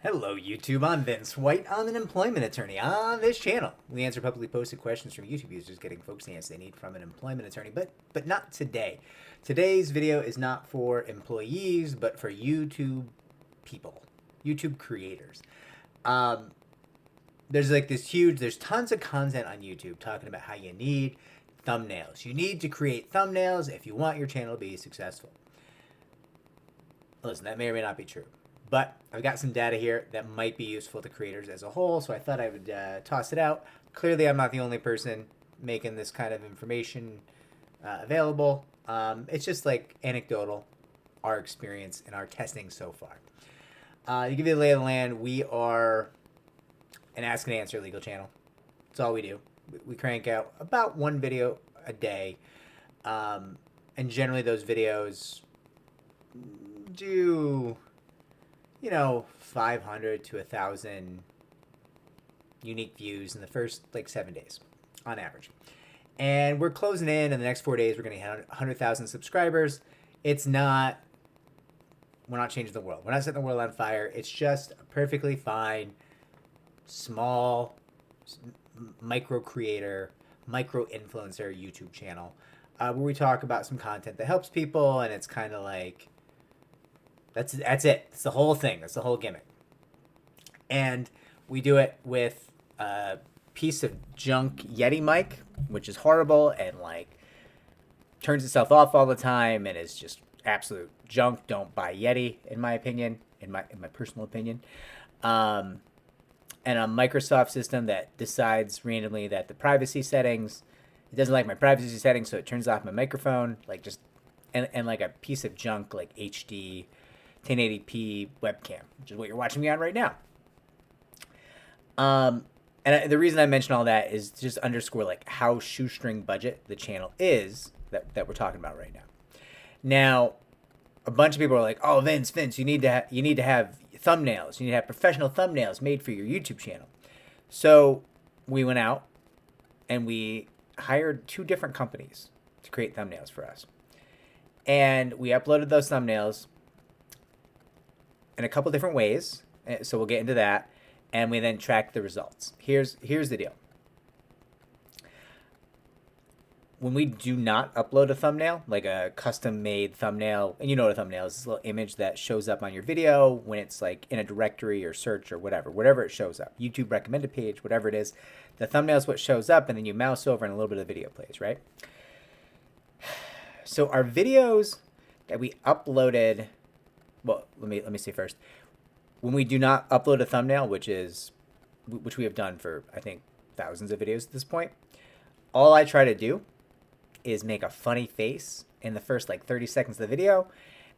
Hello YouTube, I'm Vince White. I'm an employment attorney. On this channel, we answer publicly posted questions from YouTube users getting folks the answers they need from an employment attorney, but not today. Today's video is not for employees, but for YouTube people, YouTube creators. There's tons of content on YouTube talking about how you need thumbnails. You need to create thumbnails if you want your channel to be successful. Listen, that may or may not be true. But I've got some data here that might be useful to creators as a whole, so I thought I would toss it out. Clearly, I'm not the only person making this kind of information available. It's just like anecdotal, our experience and our testing so far. To give you the lay of the land, we are an ask and answer legal channel. That's all we do. We crank out about one video a day, and generally those videos do 500 to 1,000 unique views in the first 7 days on average. And we're closing in the next 4 days, we're going to hit 100,000 subscribers. We're not changing the world. We're not setting the world on fire. It's just a perfectly fine, small, micro creator, micro influencer YouTube channel where we talk about some content that helps people, and it's kind of like, that's it. It's the whole thing. That's the whole gimmick. And we do it with a piece of junk Yeti mic, which is horrible and turns itself off all the time and is just absolute junk. Don't buy Yeti, in my opinion, in my personal opinion. And a Microsoft system that decides randomly that the privacy settings, it doesn't like my privacy settings, so it turns off my microphone, and like a piece of junk HD 1080p webcam, which is what you're watching me on right now. The reason I mention all that is to just underscore how shoestring budget the channel is that we're talking about right now. Now, a bunch of people are like, "Oh, Vince, you need to have thumbnails. You need to have professional thumbnails made for your YouTube channel." So we went out and we hired 2 different companies to create thumbnails for us, and we uploaded those thumbnails in a couple different ways, so we'll get into that, and we then track the results. Here's the deal. When we do not upload a thumbnail, like a custom-made thumbnail, and you know what a thumbnail is, this little image that shows up on your video when it's in a directory or search or whatever it shows up, YouTube recommended page, whatever it is, the thumbnail is what shows up, and then you mouse over and a little bit of the video plays, right? So our videos that we uploaded, well, let me say first, when we do not upload a thumbnail, which we have done for, I think, thousands of videos at this point, all I try to do is make a funny face in the first 30 seconds of the video,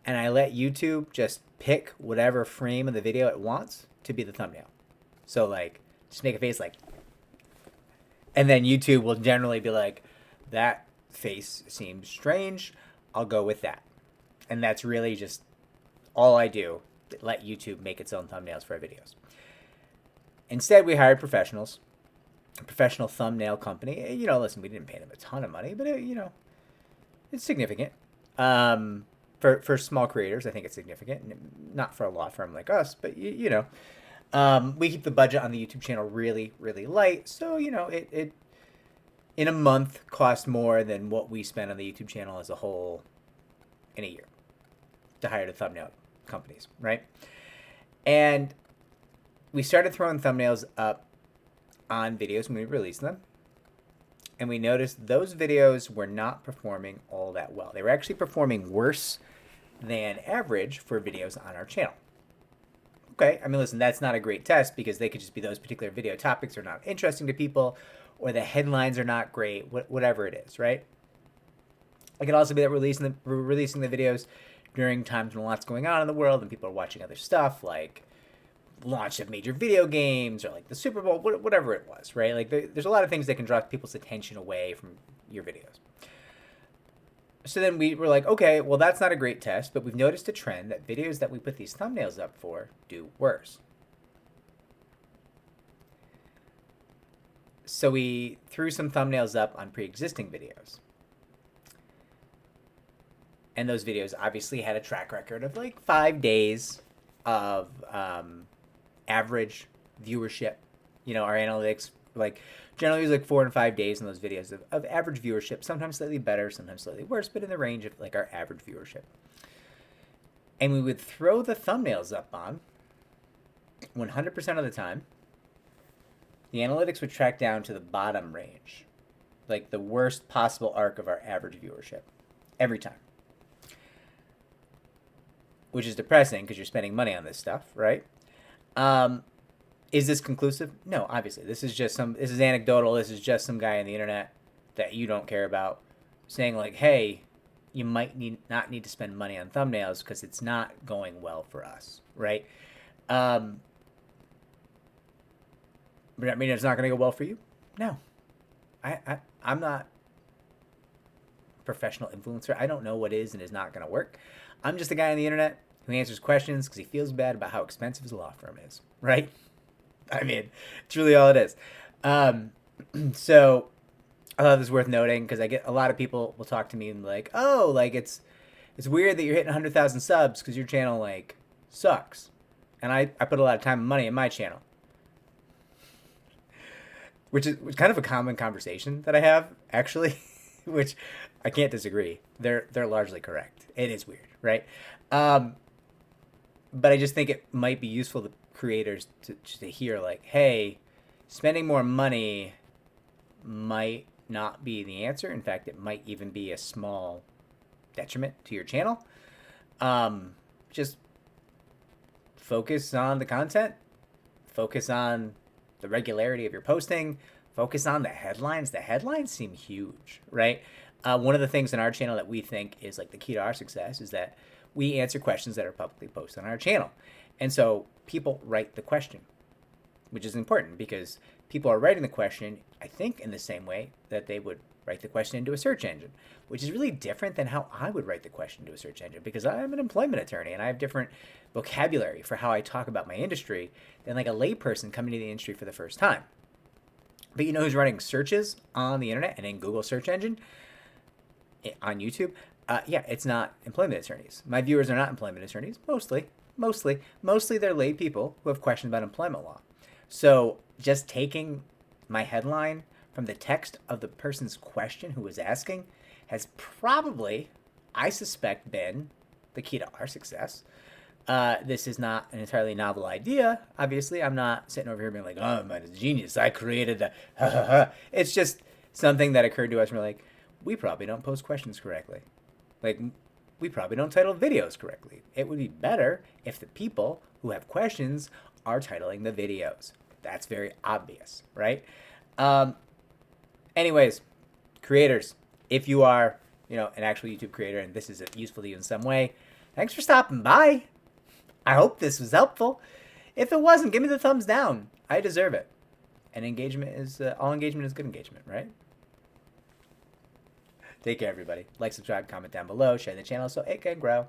and I let YouTube just pick whatever frame of the video it wants to be the thumbnail. So just make a face and then YouTube will generally be like, that face seems strange, I'll go with that. And that's really just all I do, let YouTube make its own thumbnails for our videos. Instead, we hired professionals, a professional thumbnail company. Listen, we didn't pay them a ton of money, but it's significant. For small creators, I think it's significant. Not for a law firm like us, but we keep the budget on the YouTube channel really, really light. So it in a month costs more than what we spend on the YouTube channel as a whole in a year to hire the thumbnail companies, right? And we started throwing thumbnails up on videos when we released them, and we noticed those videos were not performing all that well. They were actually performing worse than average for videos on our channel. Okay, I mean, listen, that's not a great test because they could just be those particular video topics are not interesting to people, or the headlines are not great, whatever it is, right? It could also be that we're releasing the videos during times when a lot's going on in the world and people are watching other stuff like launch of major video games or the Super Bowl, whatever it was, right? There's a lot of things that can draw people's attention away from your videos. So then we were like, okay, well, that's not a great test, but we've noticed a trend that videos that we put these thumbnails up for do worse. So we threw some thumbnails up on pre-existing videos. And those videos obviously had a track record of 5 days of average viewership. Our analytics like generally use like 4 and 5 days in those videos of average viewership, sometimes slightly better, sometimes slightly worse, but in the range of like our average viewership. And we would throw the thumbnails up on 100% of the time. The analytics would track down to the bottom range, like the worst possible arc of our average viewership every time. Which is depressing because you're spending money on this stuff, right? Is this conclusive? No, obviously. This is anecdotal. This is just some guy on the internet that you don't care about saying like, hey, you might not need to spend money on thumbnails because it's not going well for us, right? But I mean, it's not going to go well for you? No. I'm not a professional influencer. I don't know what is and is not going to work. I'm just a guy on the internet who answers questions because he feels bad about how expensive his law firm is, right? I mean, it's really all it is. So I thought it was worth noting because I get a lot of people will talk to me and be like, oh, like it's weird that you're hitting 100,000 subs because your channel like sucks. And I put a lot of time and money in my channel. Which is kind of a common conversation that I have, actually, which I can't disagree. They're largely correct. It is weird, right? But I just think it might be useful to creators to hear like, hey, spending more money might not be the answer. In fact, it might even be a small detriment to your channel. Just focus on the content. Focus on the regularity of your posting. Focus on the headlines. The headlines seem huge, right? One of the things in our channel that we think is like the key to our success is that we answer questions that are publicly posted on our channel. And so people write the question, which is important because people are writing the question, I think, in the same way that they would write the question into a search engine, which is really different than how I would write the question into a search engine because I'm an employment attorney and I have different vocabulary for how I talk about my industry than like a layperson coming to the industry for the first time. But you know who's running searches on the internet and in Google search engine, on YouTube? Yeah, it's not employment attorneys. My viewers are not employment attorneys, mostly they're lay people who have questions about employment law. So just taking my headline from the text of the person's question who was asking has probably, I suspect, been the key to our success. This is not an entirely novel idea. Obviously, I'm not sitting over here being like, oh, I'm a genius. I created a It's just something that occurred to us. And we're like, we probably don't post questions correctly. Like, we probably don't title videos correctly. It would be better if the people who have questions are titling the videos. That's very obvious, right? Anyways, creators, if you are, an actual YouTube creator and this is useful to you in some way, thanks for stopping by. I hope this was helpful. If it wasn't, give me the thumbs down. I deserve it. And all engagement is good engagement, right? Take care, everybody. Like, subscribe, comment down below, share the channel so it can grow.